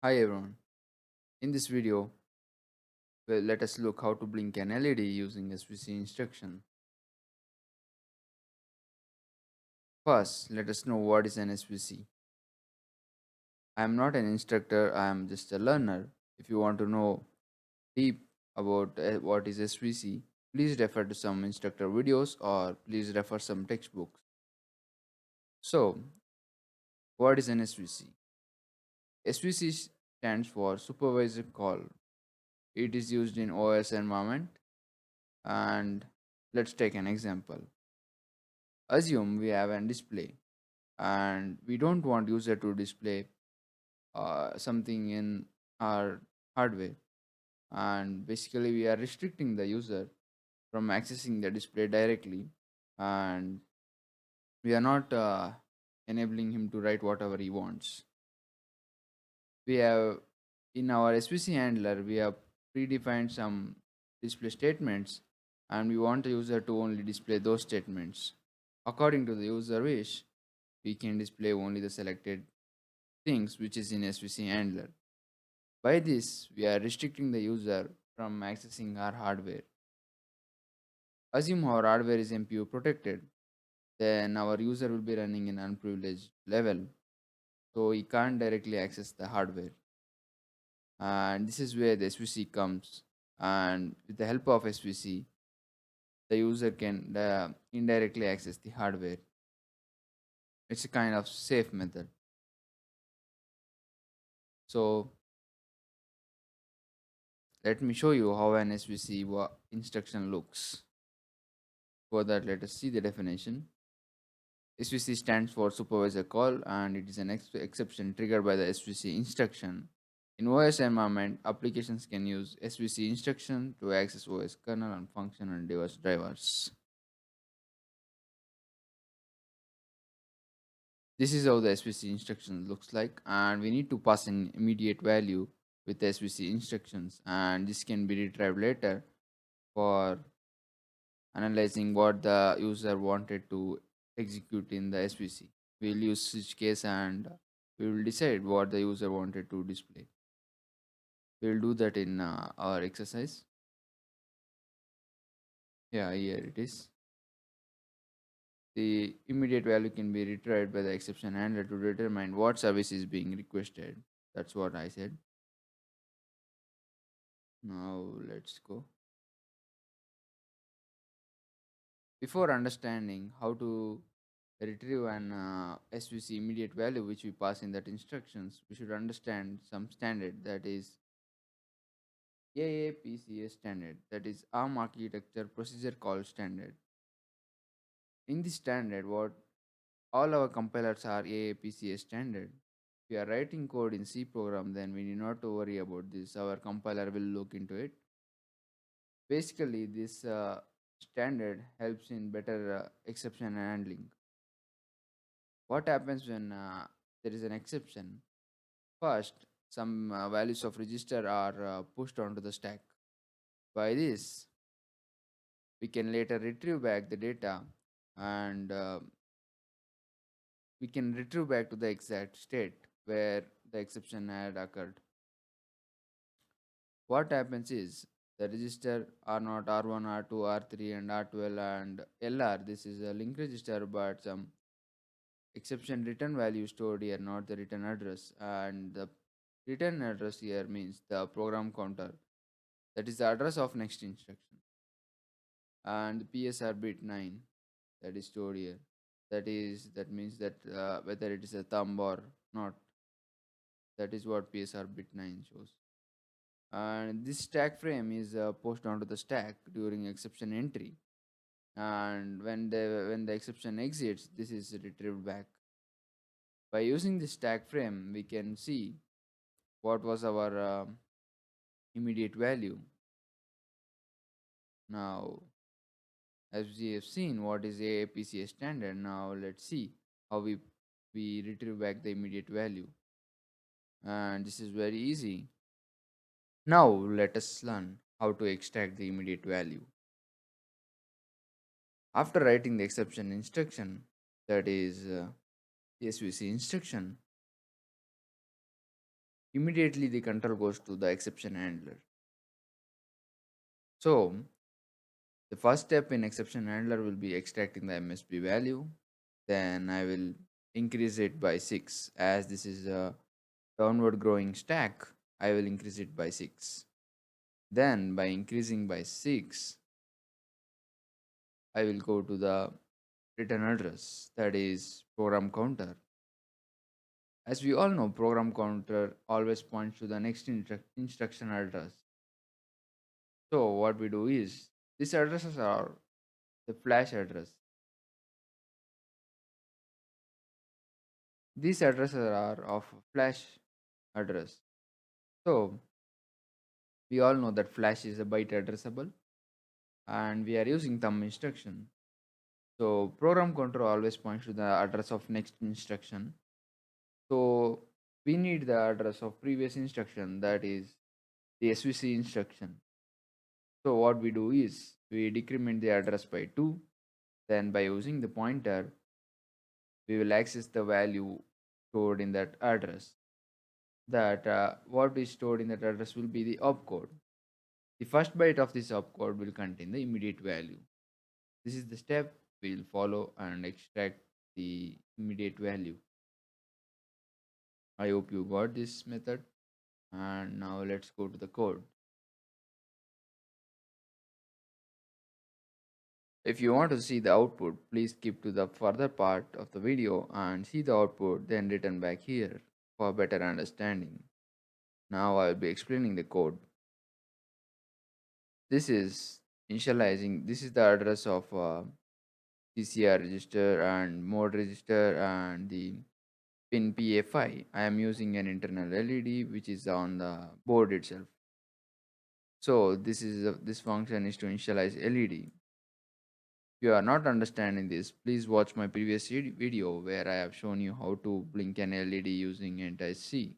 Hi everyone. In this video, let us look how to blink an LED using SVC instruction. First, let us know what is an SVC. I am not an instructor, I am just a learner. If you want to know deep about what is SVC, please refer to some instructor videos or please refer some textbooks. So, what is an SVC? SVC stands for supervisor call. It is used in OS environment and let's take an example. Assume we have a display and we don't want user to display something in our hardware, and basically we are restricting the user from accessing the display directly, and we are not enabling him to write whatever he wants. We have in our SVC handler we have predefined some display statements, and we want the user to only display those statements. According to the user wish, we can display only the selected things which is in SVC handler. By this, we are restricting the user from accessing our hardware. Assume our hardware is MPU protected, then our user will be running in unprivileged level, so he can't directly access the hardware. And this is where the SVC comes. And with the help of SVC, the user can indirectly access the hardware. It's a kind of safe method. So let me show you how an SVC instruction looks. For that, let us see the definition. SVC stands for supervisor call and it is an exception triggered by the SVC instruction. In OS environment, applications can use SVC instruction to access OS kernel and function and device drivers. This is how the SVC instruction looks like, and we need to pass an immediate value with the SVC instructions, and this can be retrieved later for analyzing what the user wanted to execute in the SVC. We'll use switch case and we will decide what the user wanted to display. We'll do that in our exercise. Yeah, here it is. The immediate value can be retrieved by the exception handler to determine what service is being requested. That's what I said. Now let's go. Before understanding how to retrieve an SVC immediate value which we pass in that instructions, we should understand some standard, that is AAPCA standard, that is ARM architecture procedure call standard. In this standard, what all our compilers are AAPCA standard. If we are writing code in C program, then we need not to worry about this. Our compiler will look into it. Basically, this standard helps in better exception handling. What happens when there is an exception? First, some values of register are pushed onto the stack. By this, we can later retrieve back the data, and we can retrieve back to the exact state where the exception had occurred. What happens is the register are not R1, R2, R3, and R12 and LR. This is a link register, but some exception return value stored here, not the return address. And the return address here means the program counter. That is the address of next instruction. And the PSR bit 9 that is stored here. That means that whether it is a thumb or not. That is what PSR bit 9 shows. And this stack frame is posted onto the stack during exception entry, and when the exception exits, this is retrieved back. By using this stack frame, we can see what was our immediate value. Now, as we have seen what is AAPCA standard, now let's see how we retrieve back the immediate value, and this is very easy. Now let us learn how to extract the immediate value. After writing the exception instruction, that is SVC instruction, Immediately the control goes to the exception handler. So the first step in exception handler will be extracting the MSB value. Then I will increase it by 6. As this is a downward growing stack, I will increase it by 6. Then by increasing by 6, I will go to the return address, that is program counter. As we all know, program counter always points to the next instruction address. So what we do is, these addresses are the flash address. These addresses are of flash address. So we all know that flash is a byte addressable, and we are using thumb instruction. So program counter always points to the address of next instruction. So we need the address of previous instruction, that is the SVC instruction. So what we do is we decrement the address by 2. Then by using the pointer, we will access the value stored in that address. That what is stored in that address will be the opcode. The first byte of this opcode will contain the immediate value. This is the step we will follow and extract the immediate value. I hope you got this method. And now let's go to the code. If you want to see the output, please skip to the further part of the video and see the output, then return back here for better understanding. Now I will be explaining the code. This is initializing, this is the address of CCR register and mode register and the pin PA5. I am using an internal LED which is on the board itself. So this function is to initialize LED. If you are not understanding this, please watch my previous video where I have shown you how to blink an LED using anti-C.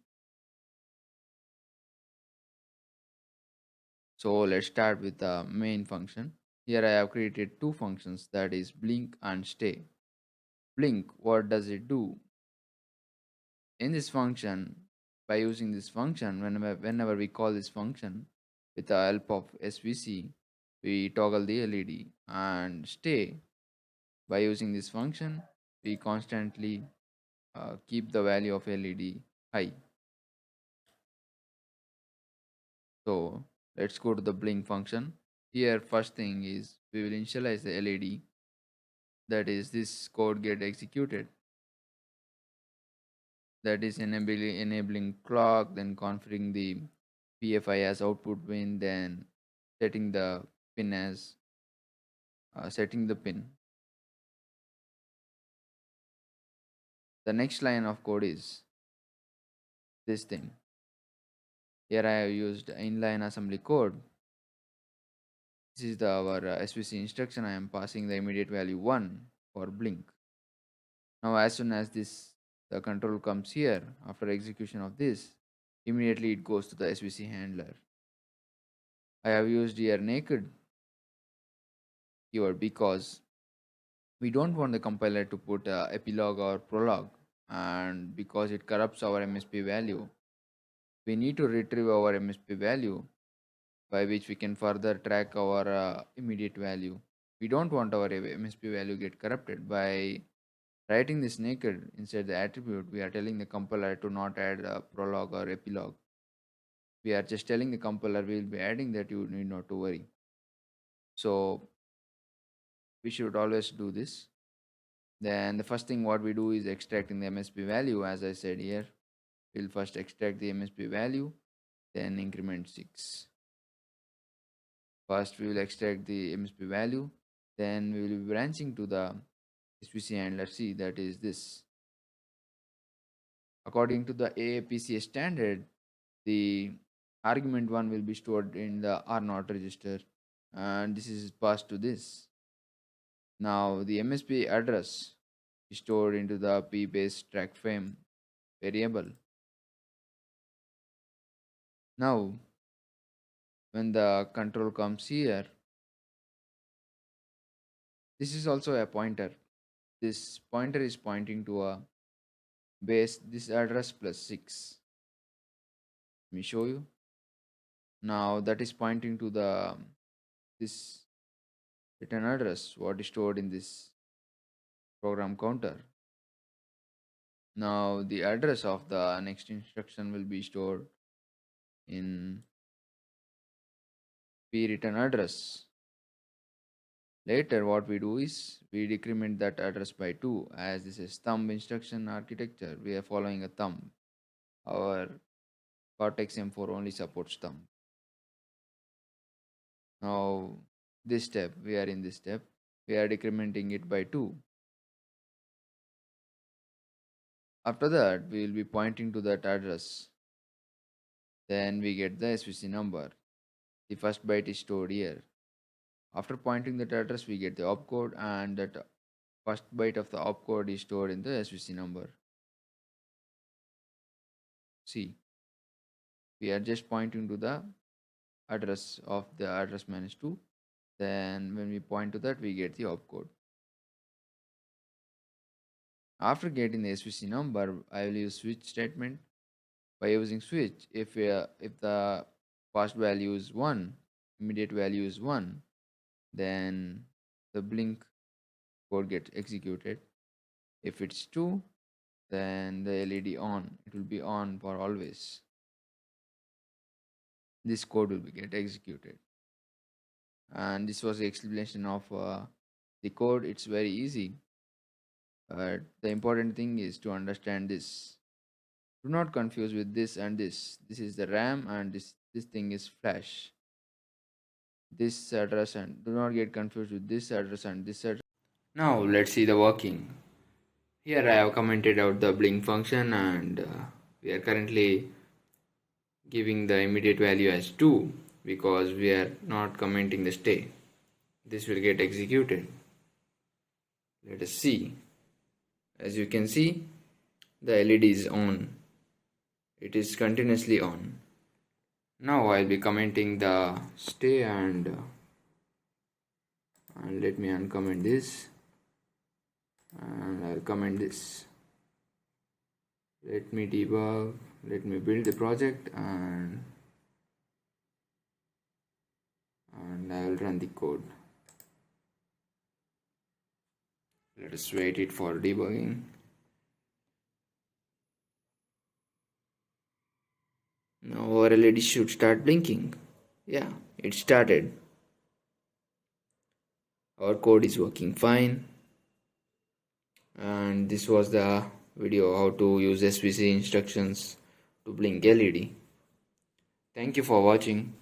So let's start with the main function. Here I have created two functions, that is blink and stay. Blink, what does it do? In this function, by using this function, whenever we call this function with the help of SVC, we toggle the LED. And stay, by using this function, we constantly keep the value of LED high. So let's go to the blink function. Here first thing is we will initialize the LED, that is this code get executed, that is enabling clock, then configuring the PFI as output pin, then setting the pin as setting the pin. The next line of code is this thing. Here I have used inline assembly code. This is our SVC instruction. I am passing the immediate value 1 for blink. Now as soon as this the control comes here, after execution of this, immediately it goes to the SVC handler. I have used here naked keyword because we don't want the compiler to put epilogue or prologue, and because it corrupts our MSP value, we need to retrieve our MSP value by which we can further track our immediate value. We don't want our MSP value get corrupted. By writing this naked inside the attribute, we are telling the compiler to not add a prologue or epilogue. We are just telling the compiler we will be adding that, you need not to worry. So we should always do this. Then the first thing what we do is extracting the MSP value. As I said here, we'll first extract the MSP value, then increment 6. First we will extract the MSP value, then we will be branching to the SVC handler C, that is this. According to the AAPC standard, the argument 1 will be stored in the R0 register, and this is passed to this. Now the MSP address is stored into the P base track frame variable. Now when the control comes here, this is also a pointer. This pointer is pointing to a base, this address plus 6. Let me show you. Now that is pointing to the this return address what is stored in this program counter. Now the address of the next instruction will be stored in p return address. Later what we do is we decrement that address by 2. As this is thumb instruction architecture, we are following a thumb. Our cortex M4 only supports thumb. Now this step, we are in this step, we are decrementing it by 2. After that we will be pointing to that address. Then we get the SVC number. The first byte is stored here. After pointing that address, we get the opcode, and that first byte of the opcode is stored in the SVC number. See, we are just pointing to the address of the address minus 2. Then when we point to that, we get the opcode. After getting the SVC number, I will use switch statement. By using switch, if the past value is 1, immediate value is 1, then the blink code gets executed. If it's 2, then the LED on, it will be on for always. This code will be get executed. And this was the explanation of the code. It's very easy, but the important thing is to understand this. Do not confuse with this and this. This is the RAM, and this thing is flash. This address, and do not get confused with this address and this address. Now let's see the working. Here I have commented out the blink function, and we are currently giving the immediate value as 2 because we are not commenting the stay. This will get executed. Let us see. As you can see, the LED is on. It is continuously on. Now I'll be commenting the stay, and let me uncomment this, and I'll comment this. Let me debug, let me build the project, and I'll run the code. Let us wait it for debugging. Now our LED should start blinking. Yeah, it started. Our code is working fine. And this was the video how to use SVC instructions to blink LED. Thank you for watching.